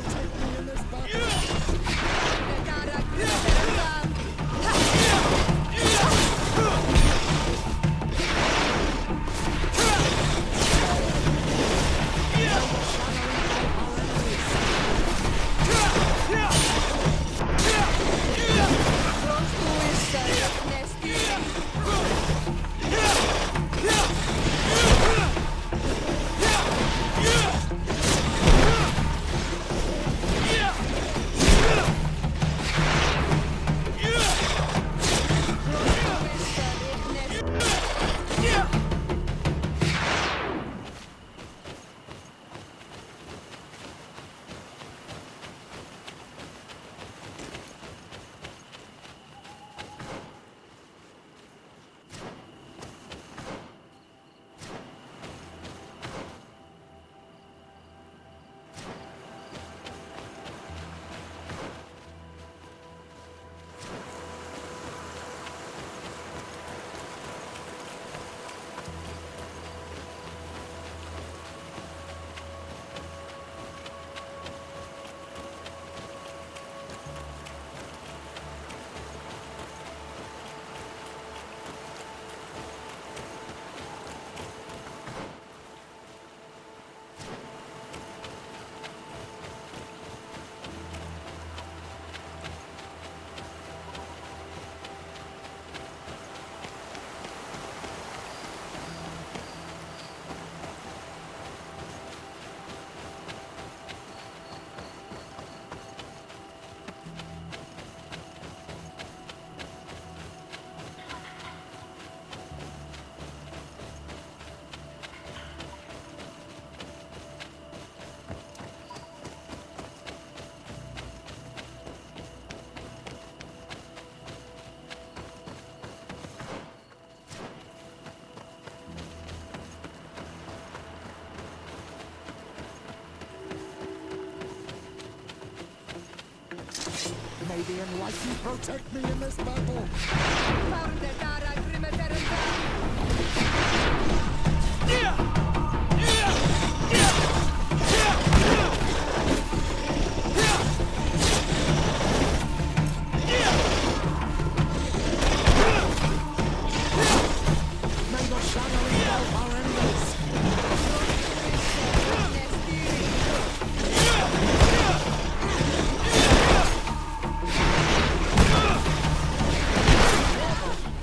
protect me in this battle. May the enlightened protect me in this battle. May the shadow engulf our enemies.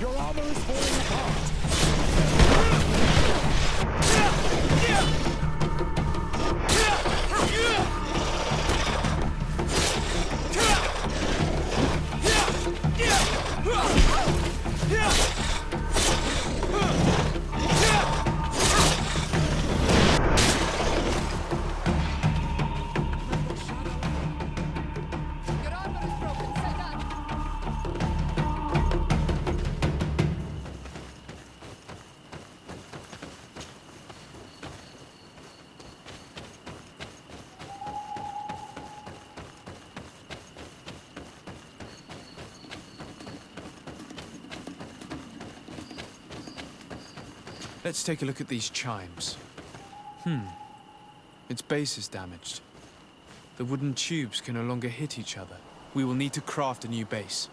Your armor is falling apart. Let's take a look at these chimes. Its base is damaged. The wooden tubes can no longer hit each other. We will need to craft a new base.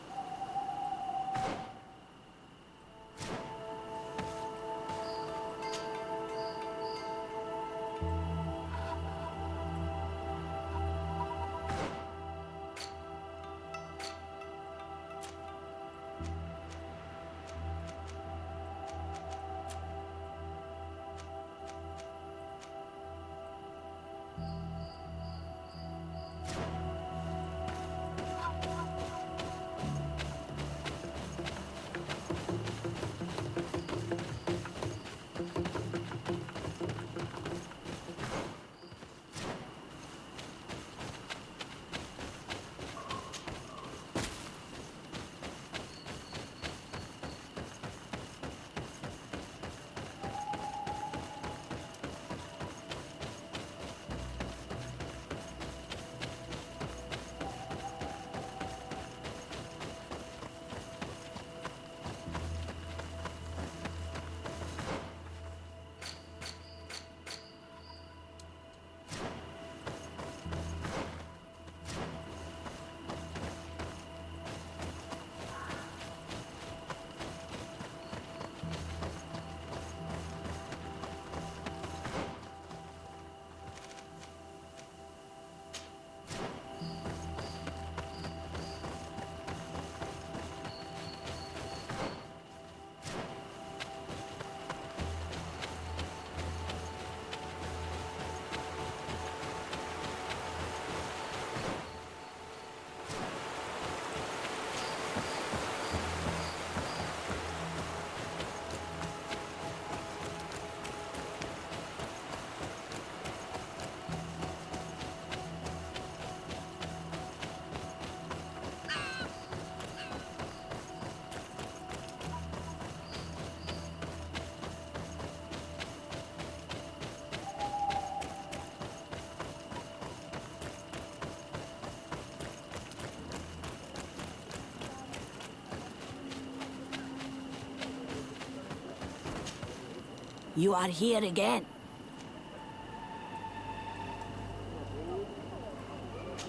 You are here again.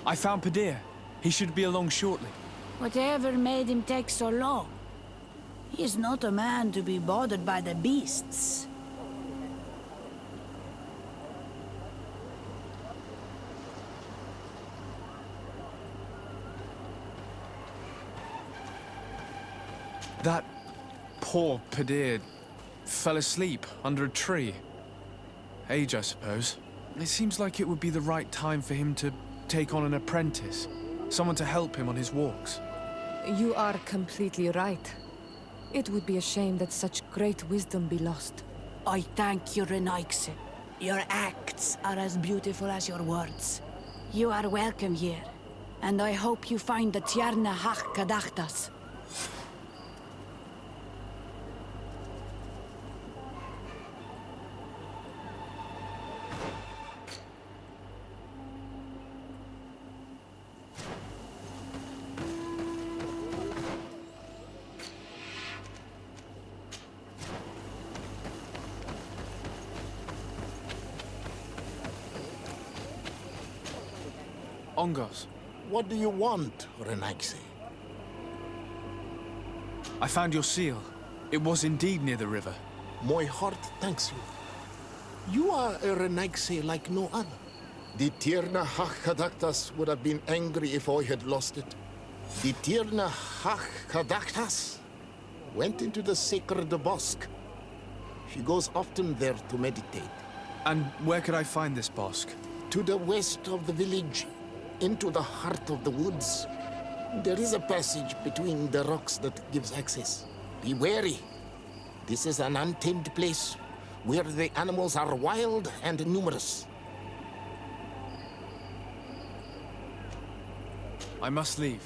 I found Padir. He should be along shortly. Whatever made him take so long? He is not a man to be bothered by the beasts. That poor Padir fell asleep under a tree. Age, I suppose. It seems like it would be the right time for him to take on an apprentice. Someone to help him on his walks. You are completely right. It would be a shame that such great wisdom be lost. I thank you, Renaigse. Your acts are as beautiful as your words. You are welcome here, and I hope you find the TIERNA CADACHTAS. Ongos, What do you want, Renaigse? I found your seal. It was indeed near the river. My heart thanks you. You are a Renaigse like no other. The TIERNA CADACHTAS would have been angry if I had lost it. The TIERNA CADACHTAS went into the sacred bosque. She goes often there to meditate. And where could I find this bosque? To the west of the village, into the heart of the woods. There is a passage between the rocks that gives access. Be wary. This is an untamed place where the animals are wild and numerous. I must leave.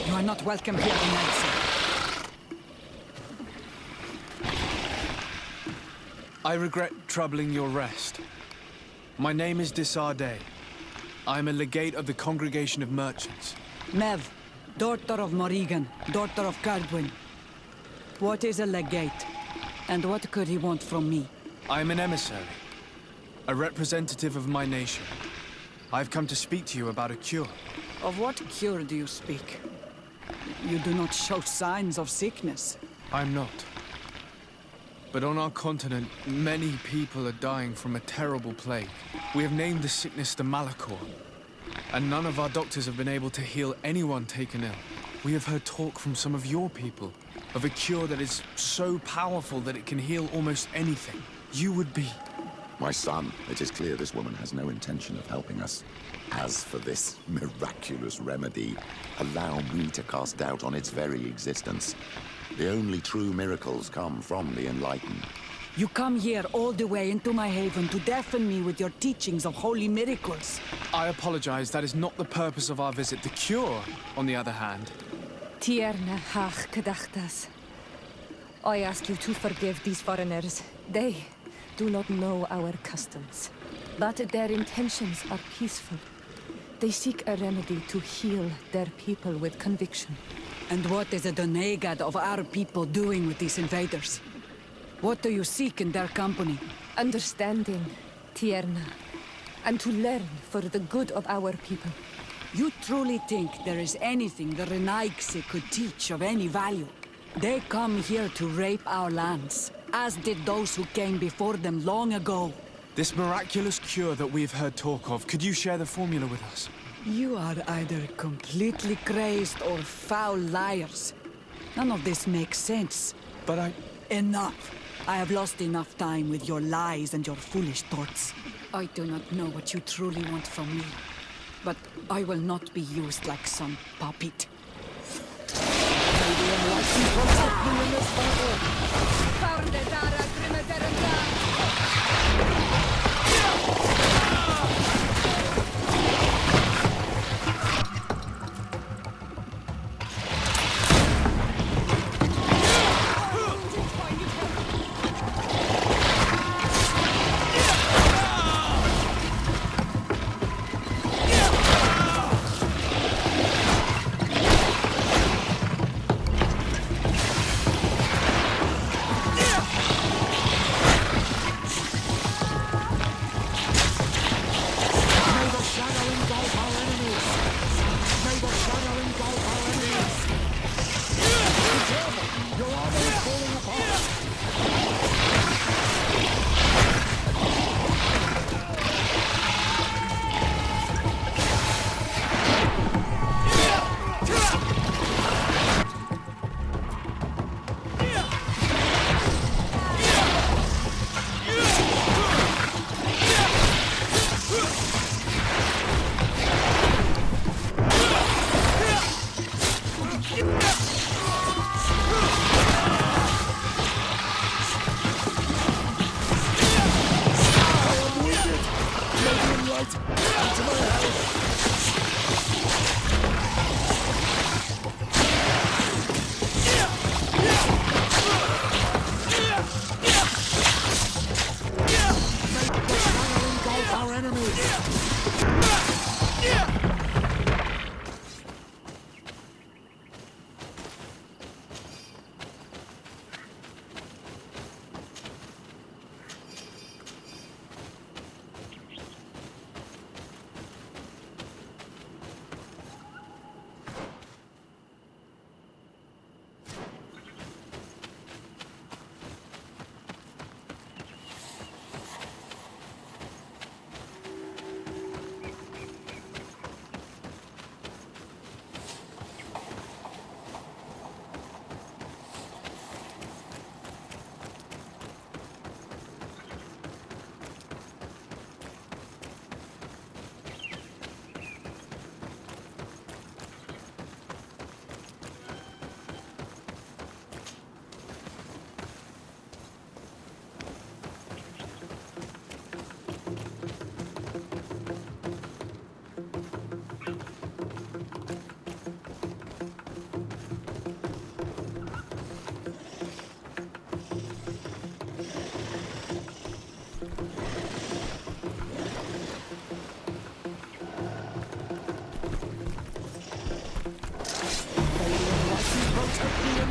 You are not welcome here, Renaigse. I regret troubling your rest. My name is Disarday. I am a legate of the Congregation of Merchants. Mev, daughter of Morrigan, daughter of Cardwin. What is a legate? And what could he want from me? I am an emissary, a representative of my nation. I've come to speak to you about a cure. Of what cure do you speak? You do not show signs of sickness. I'm not. But on our continent, many people are dying from a terrible plague. We have named the sickness the Malachor, and none of our doctors have been able to heal anyone taken ill. We have heard talk from some of your people of a cure that is so powerful that it can heal almost anything. You would be... My son, it is clear this woman has no intention of helping us. As for this miraculous remedy, allow me to cast doubt on its very existence. The only true miracles come from the enlightened. You come here all the way into my haven to deafen me with your teachings of holy miracles. I apologize, that is not the purpose of our visit. The cure, on the other hand. TIERNA CADACHTAS. I ask you to forgive these foreigners. They do not know our customs. But their intentions are peaceful. They seek a remedy to heal their people with conviction. And what is the Donegad of our people doing with these invaders? What do you seek in their company? Understanding, TIERNA, and to learn for the good of our people. You truly think there is anything the Renaigse could teach of any value? They come here to rape our lands, as did those who came before them long ago. This miraculous cure that we've heard talk of, could you share the formula with us? You are either completely crazed or foul liars. None of this makes sense. But Enough! I have lost enough time with your lies and your foolish thoughts. I do not know what you truly want from me, but I will not be used like some puppet. May the enlightened protect me in this battle.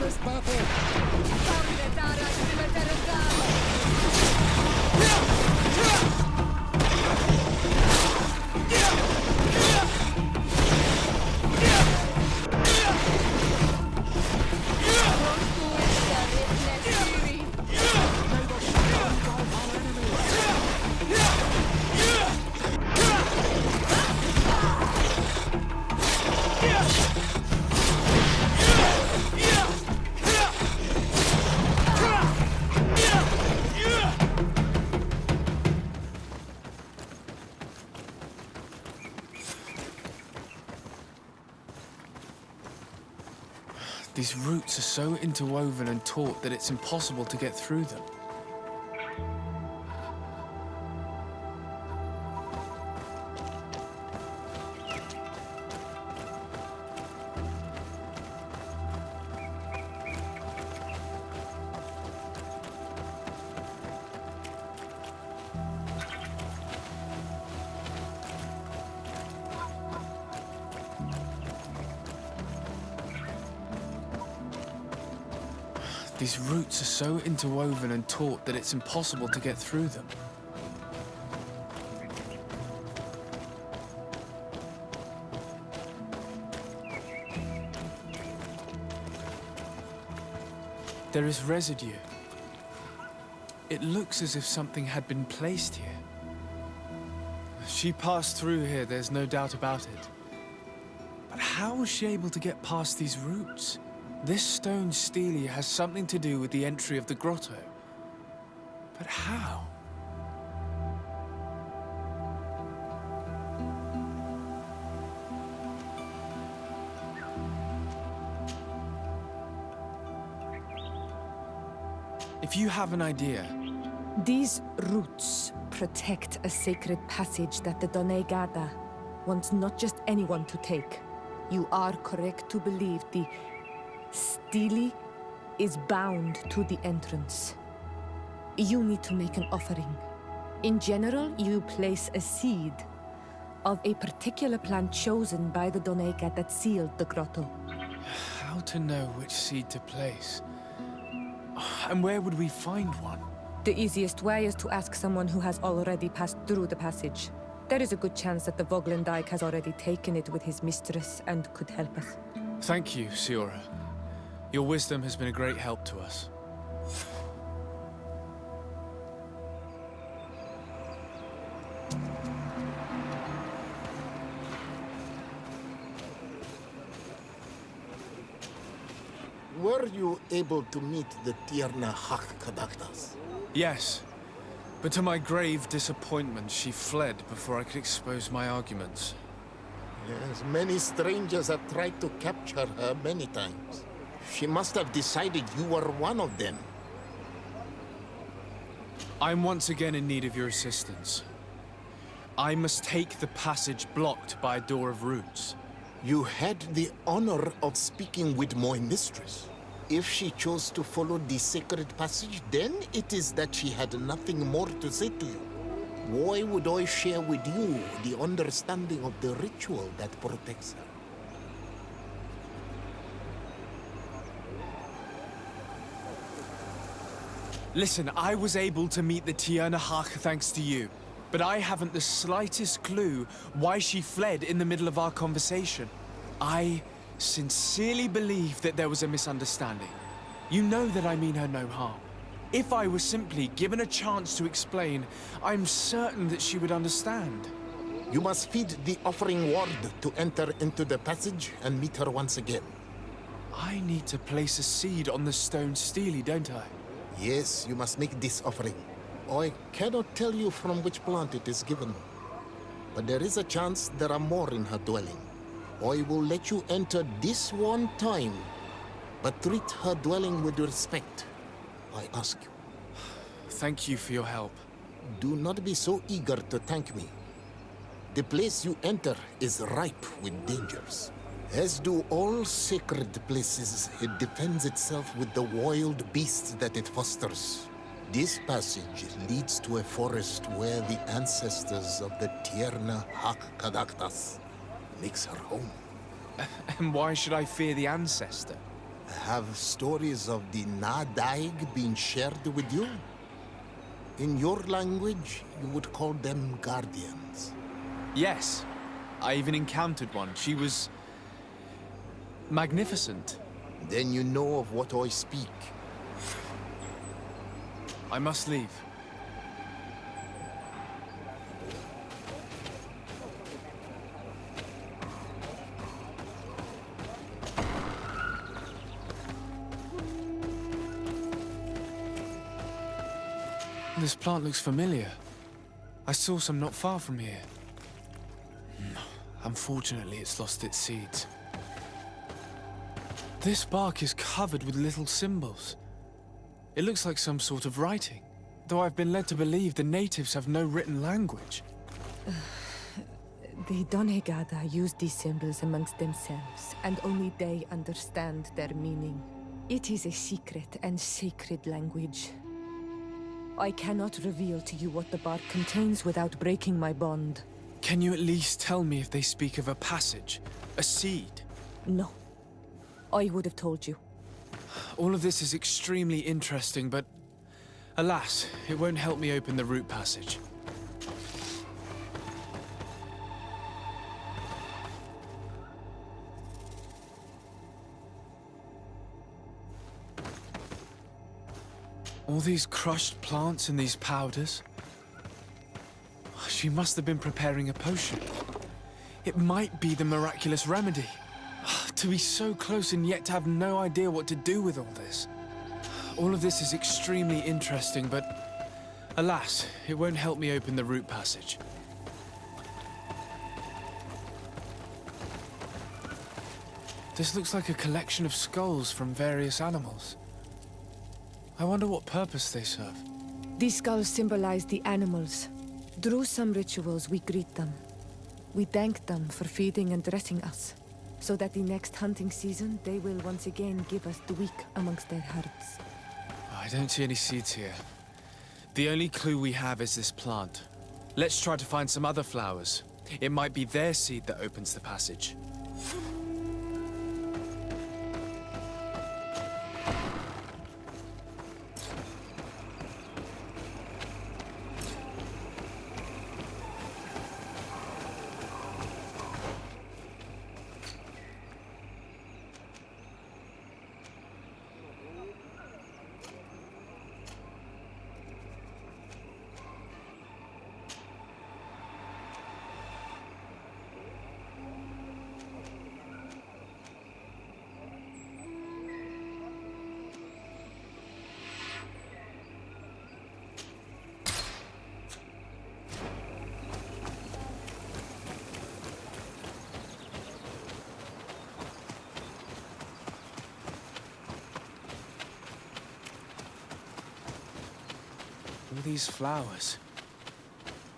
this battle. These roots are so interwoven and taut that it's impossible to get through them. These roots are so interwoven and taut that it's impossible to get through them. There is residue. It looks as if something had been placed here. She passed through here, there's no doubt about it. But how was she able to get past these roots? This stone stele has something to do with the entry of the grotto. But how? If you have an idea... These roots protect a sacred passage that the Donegada wants not just anyone to take. You are correct to believe the stele is bound to the entrance. You need to make an offering. In general, you place a seed of a particular plant chosen by the Donega that sealed the grotto. How to know which seed to place? And where would we find one? The easiest way is to ask someone who has already passed through the passage. There is a good chance that the Voglendike has already taken it with his mistress and could help us. Thank you, Siora. Your wisdom has been a great help to us. Were you able to meet the TIERNA CADACHTAS? Yes, but to my grave disappointment, she fled before I could expose my arguments. Yes, many strangers have tried to capture her many times. She must have decided you were one of them. I'm once again in need of your assistance. I must take the passage blocked by a door of roots. You had the honor of speaking with my mistress. If she chose to follow the sacred passage, then it is that she had nothing more to say to you. Why would I share with you the understanding of the ritual that protects her? Listen, I was able to meet the TIERNA thanks to you. But I haven't the slightest clue why she fled in the middle of our conversation. I sincerely believe that there was a misunderstanding. You know that I mean her no harm. If I were simply given a chance to explain, I'm certain that she would understand. You must feed the offering ward to enter into the passage and meet her once again. I need to place a seed on the stone stele, don't I? Yes, you must make this offering. I cannot tell you from which plant it is given, but there is a chance there are more in her dwelling. I will let you enter this one time, but treat her dwelling with respect, I ask you. Thank you for your help. Do not be so eager to thank me. The place you enter is ripe with dangers. As do all sacred places, it defends itself with the wild beasts that it fosters. This passage leads to a forest where the ancestors of the TIERNA CADACHTAS makes her home. And why should I fear the ancestor? Have stories of the Nadaig been shared with you? In your language, you would call them guardians. Yes. I even encountered one. She was... magnificent. Then you know of what I speak. I must leave. This plant looks familiar. I saw some not far from here. Unfortunately, it's lost its seeds. This bark is covered with little symbols. It looks like some sort of writing, though I've been led to believe the natives have no written language. The Donegada use these symbols amongst themselves, and only they understand their meaning. It is a secret and sacred language. I cannot reveal to you what the bark contains without breaking my bond. Can you at least tell me if they speak of a passage, a seed? No. I would have told you. All of this is extremely interesting, but alas, it won't help me open the root passage. All these crushed plants and these powders. She must have been preparing a potion. It might be the miraculous remedy. To be so close and yet to have no idea what to do with all this. All of this is extremely interesting, but alas, it won't help me open the root passage. This looks like a collection of skulls from various animals. I wonder what purpose they serve. These skulls symbolize the animals. Through some rituals, we greet them. We thank them for feeding and dressing us, so that the next hunting season, they will once again give us the weak amongst their herds. I don't see any seeds here. The only clue we have is this plant. Let's try to find some other flowers. It might be their seed that opens the passage. All these flowers.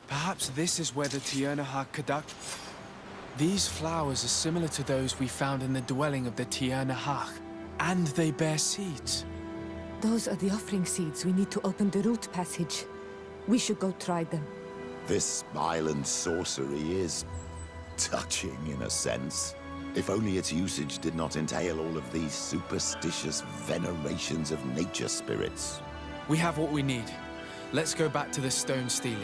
Perhaps this is where the TIERNA CADACHTAS. These flowers are similar to those we found in the dwelling of the TIERNA, and they bear seeds. Those are the offering seeds we need to open the root passage. We should go try them. This island sorcery is touching in a sense. If only its usage did not entail all of these superstitious venerations of nature spirits. We have what we need. Let's go back to the stone stele.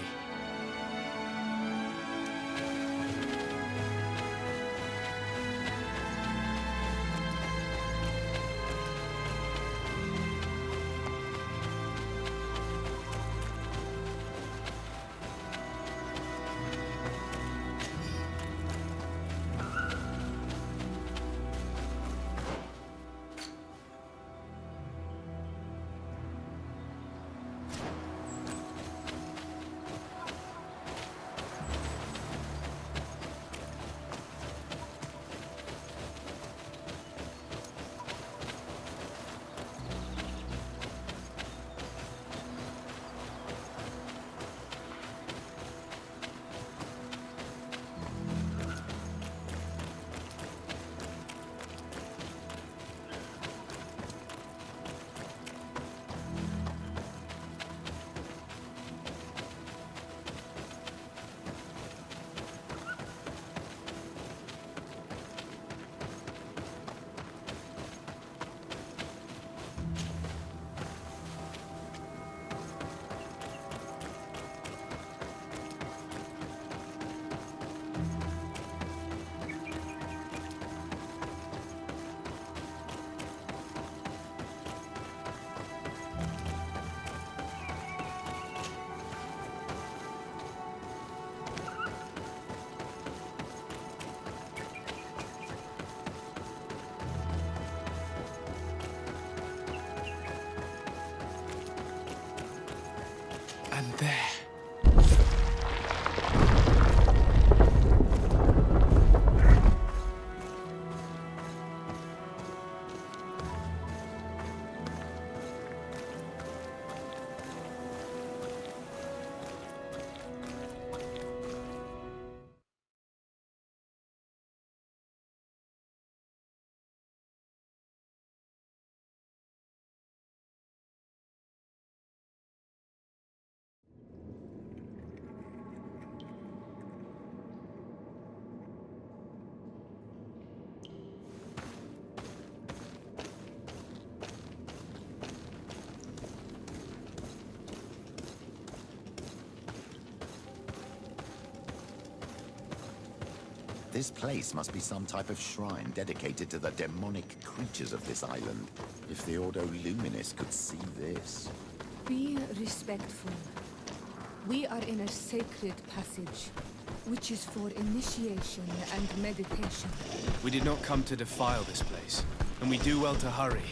This place must be some type of shrine dedicated to the demonic creatures of this island. If the Ordo Luminis could see this. Be respectful. We are in a sacred passage, which is for initiation and meditation. We did not come to defile this place, and we do well to hurry.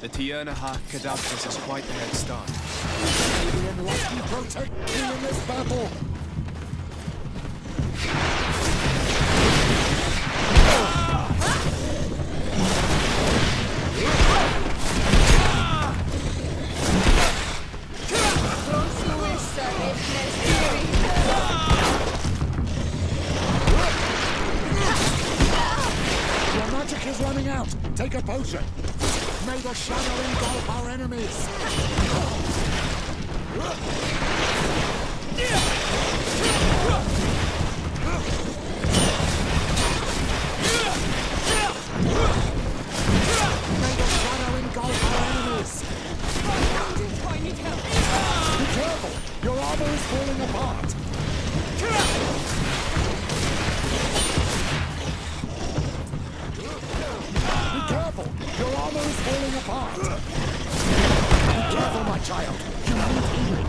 The TIERNA CADACHTAS is quite the head start. Alien, let me protect you in this battle! Your magic is running out! Take a potion! May the shadow engulf our enemies! May the shadow engulf our enemies! I need help. Be careful! Your armor is falling apart! Be careful! Your armor is falling apart! Be careful, my child! You need healing!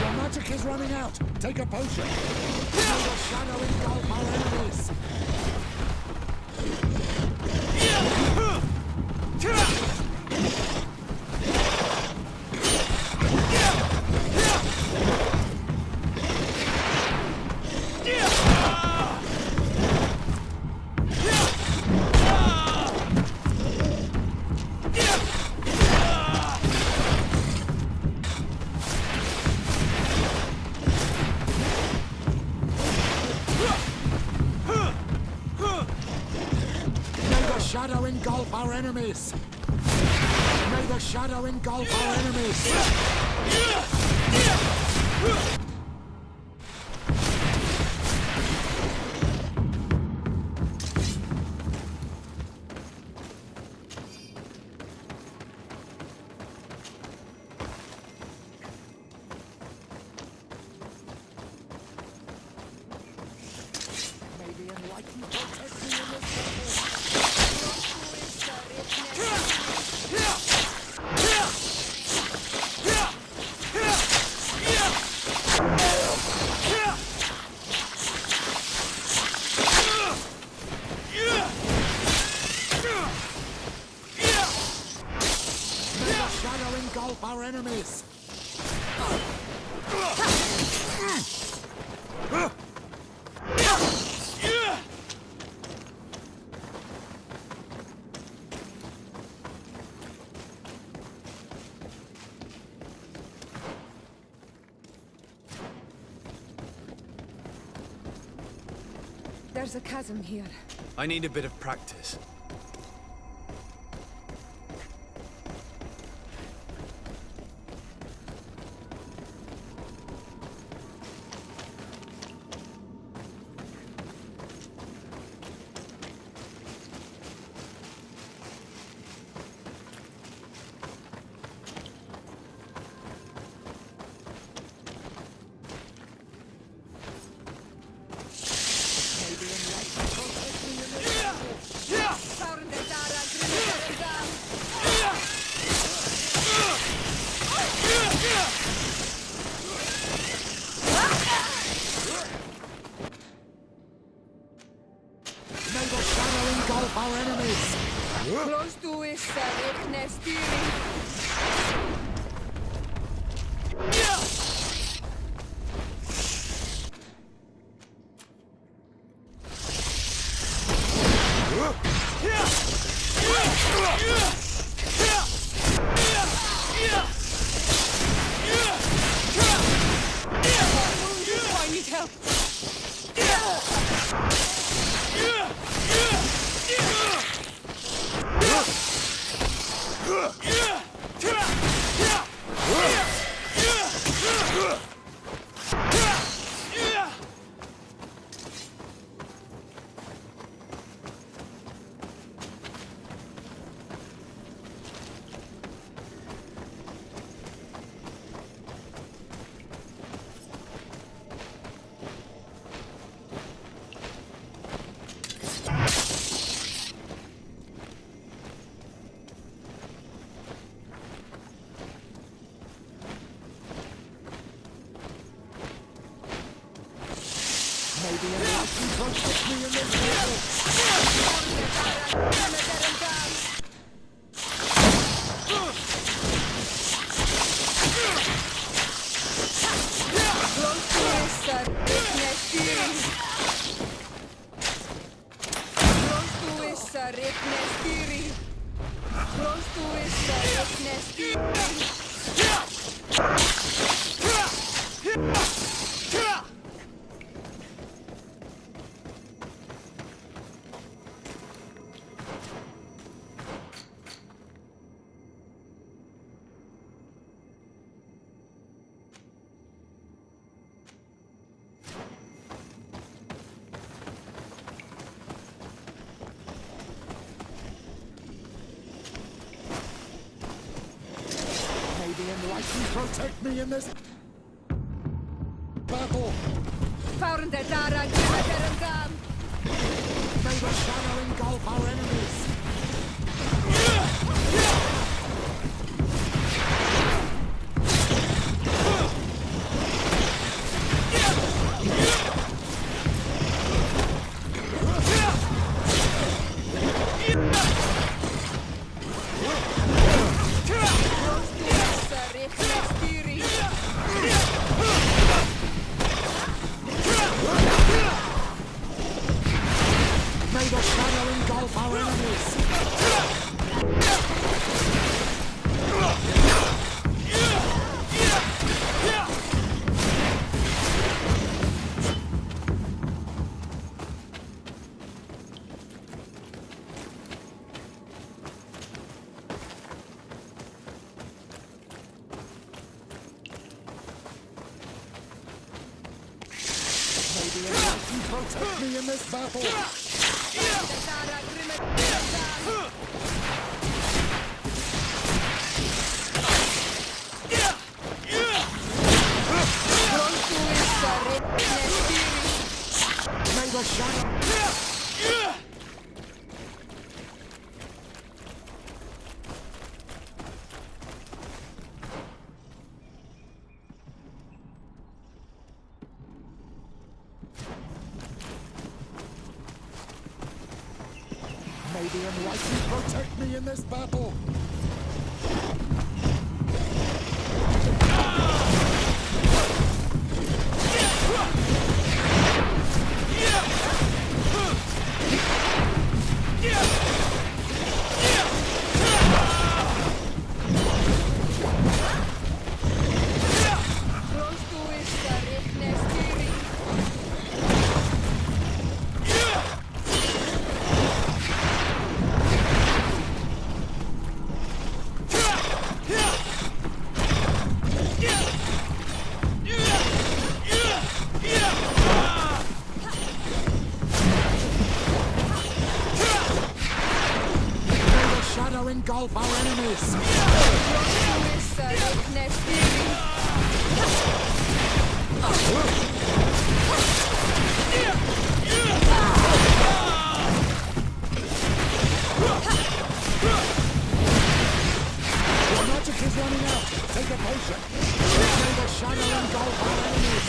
Your magic is running out! Take a potion! May the shadow engulf our enemies! Shadow engulf our enemies! May the shadow engulf our enemies! May the enlightened protect me in this battle! May the shadow engulf our enemies! There's a chasm here. I need a bit of practice. May the enlightened protect me in this battle! the enlightened protect me in this battle. May the enlightened protect me in this battle. May the shadow engulf our enemies. May the shadow engulf our enemies. May the enlightened protect me in this battle. May the shadow... May the enlightened protect me in this battle. Engulf our enemies! Your magic is running out! Take a potion! May the shadow engulf our enemies!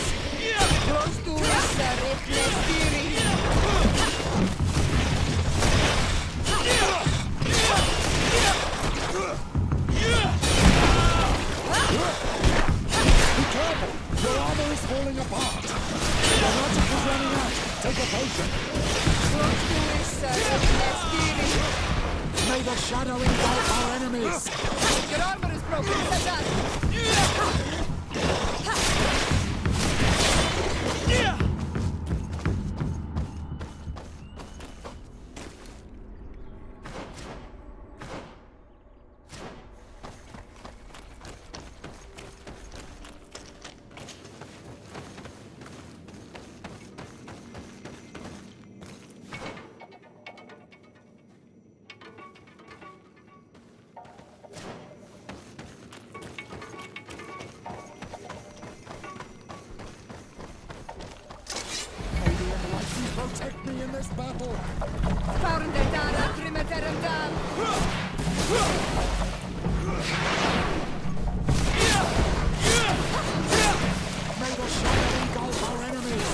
Be careful! Your armor is falling apart! Your magic is running out! Take a potion! May the shadow engulf our enemies! Your armor is broken, Sadat! Protect me in this battle! May the shadow engulf our enemies!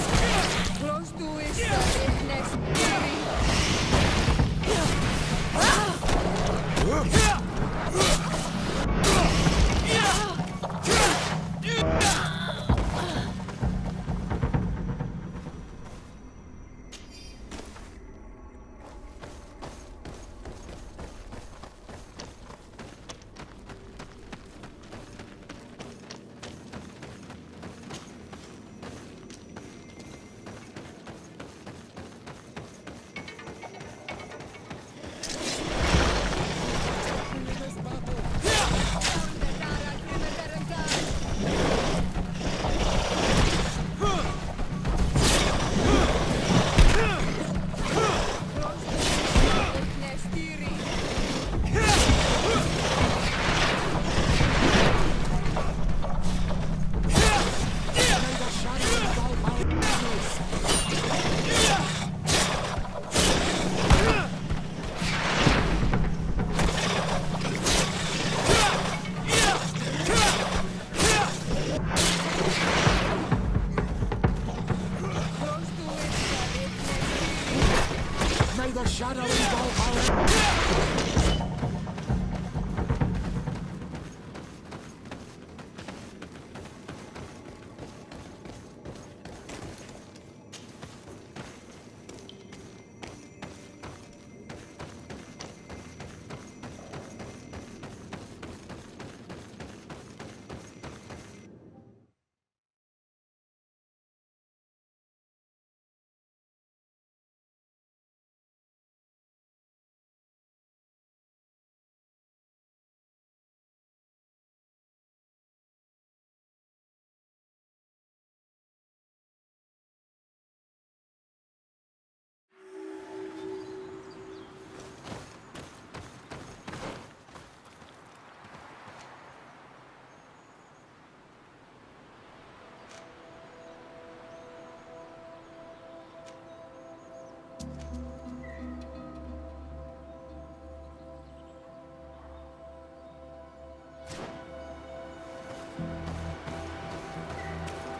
shadowy Valhalla.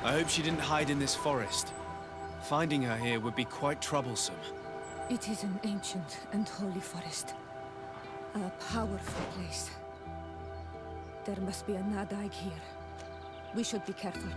I hope she didn't hide in this forest. Finding her here would be quite troublesome. It is an ancient and holy forest. A powerful place. There must be a Nadaig here. We should be careful.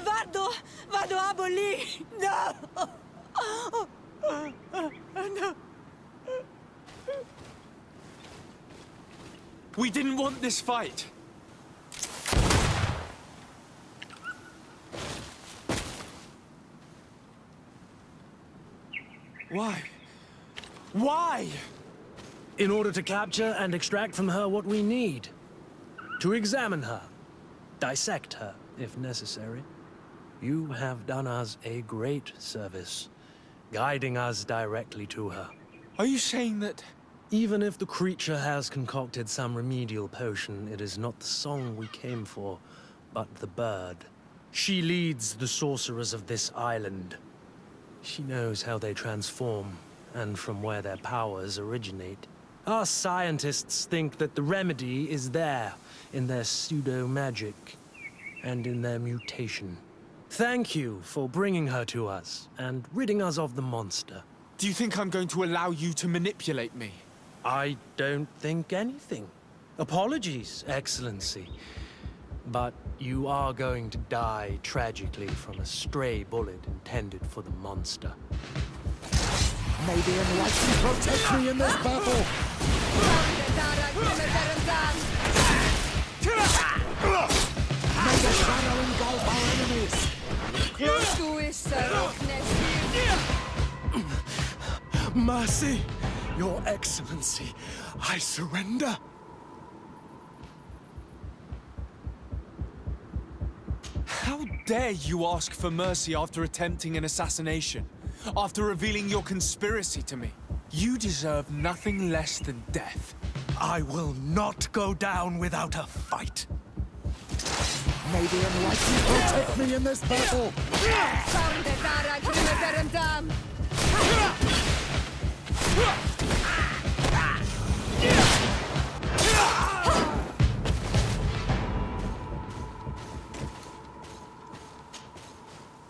Vado aboli! No! No! We didn't want this fight. Why? Why? In order to capture and extract from her what we need. To examine her. Dissect her, if necessary. You have done us a great service, guiding us directly to her. Are you saying that... Even if the creature has concocted some remedial potion, it is not the song we came for, but the bird. She leads the sorcerers of this island. She knows how they transform, and from where their powers originate. Our scientists think that the remedy is there, in their pseudo-magic, and in their mutation. Thank you for bringing her to us, and ridding us of the monster. Do you think I'm going to allow you to manipulate me? I don't think anything. Apologies, Excellency. But you are going to die tragically from a stray bullet intended for the monster. May the Enlightened protect me in this battle! May the shadow engulf our enemies! Mercy, Your Excellency, I surrender. How dare you ask for mercy after attempting an assassination? After revealing your conspiracy to me? You deserve nothing less than death. I will not go down without a fight. May the Enlightened protect me in this battle!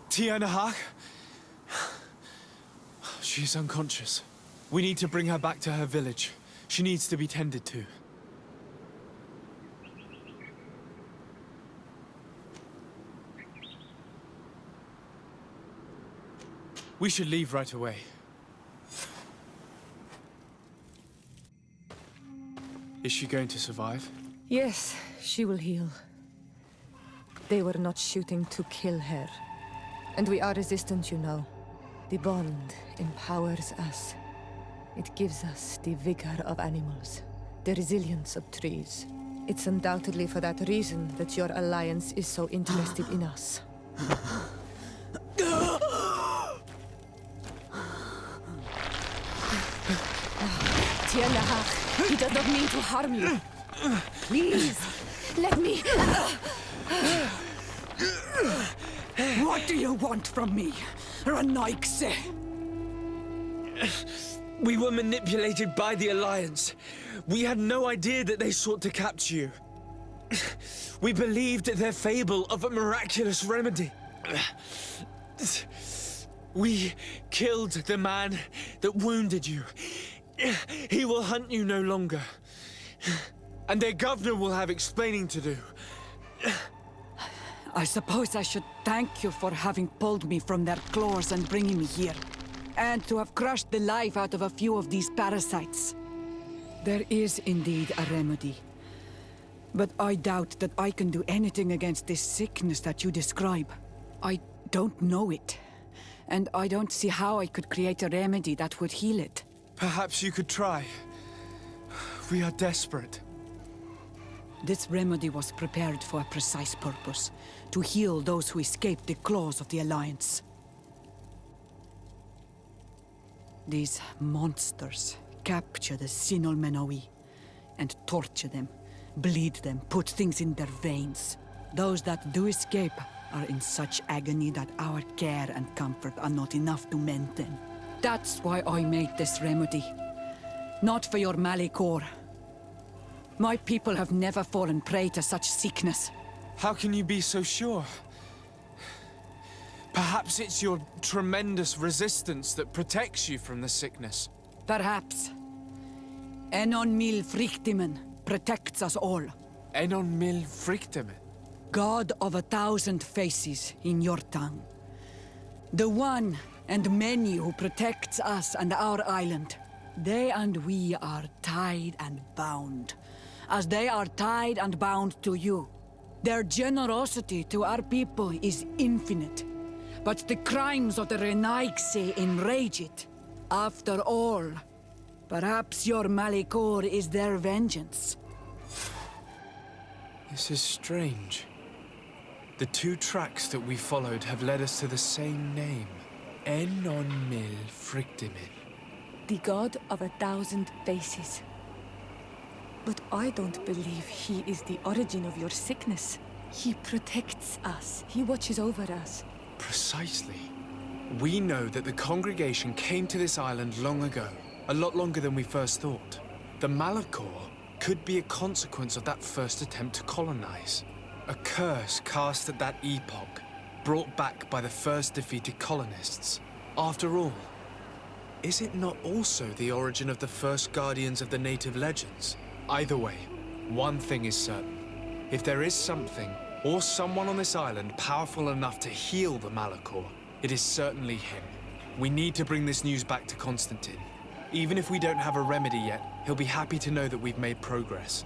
TIERNA. She's unconscious. We need to bring her back to her village. She needs to be tended to. We should leave right away. Is she going to survive? Yes, she will heal. They were not shooting to kill her. And we are resistant, you know. The bond empowers us. It gives us the vigor of animals, the resilience of trees. It's undoubtedly for that reason that your alliance is so interested in us. TIERNA, he does not mean to harm you. Please, let me... What do you want from me, Renaigse? We were manipulated by the Alliance. We had no idea that they sought to capture you. We believed their fable of a miraculous remedy. We killed the man that wounded you. He will hunt you no longer. And their governor will have explaining to do. I suppose I should thank you for having pulled me from their claws and bringing me here. And to have crushed the life out of a few of these parasites. There is indeed a remedy. But I doubt that I can do anything against this sickness that you describe. I don't know it. And I don't see how I could create a remedy that would heal it. Perhaps you could try. We are desperate. This remedy was prepared for a precise purpose. To heal those who escaped the claws of the Alliance. These monsters capture the Sinol Menoi and torture them, bleed them, put things in their veins. Those that do escape are in such agony that our care and comfort are not enough to mend them. That's why I made this remedy. Not for your Malicor. My people have never fallen prey to such sickness. How can you be so sure? Perhaps it's your tremendous resistance that protects you from the sickness. Perhaps. Enon mil frictimen protects us all. Enon mil frictimen. God of 1,000 faces in your tongue. The one and many who protects us and our island. They and we are tied and bound, as they are tied and bound to you. Their generosity to our people is infinite, but the crimes of the Renaigse enrage it. After all, perhaps your Malikor is their vengeance. This is strange. The two tracks that we followed have led us to the same name. Enon Mil Frictimin. The god of 1,000 faces. But I don't believe he is the origin of your sickness. He protects us. He watches over us. Precisely. We know that the congregation came to this island long ago, a lot longer than we first thought. The Malikor could be a consequence of that first attempt to colonize. A curse cast at that epoch, brought back by the first defeated colonists. After all, is it not also the origin of the first guardians of the native legends? Either way, one thing is certain. If there is something, or someone on this island powerful enough to heal the Malikor, it is certainly him. We need to bring this news back to Constantine. Even if we don't have a remedy yet, he'll be happy to know that we've made progress.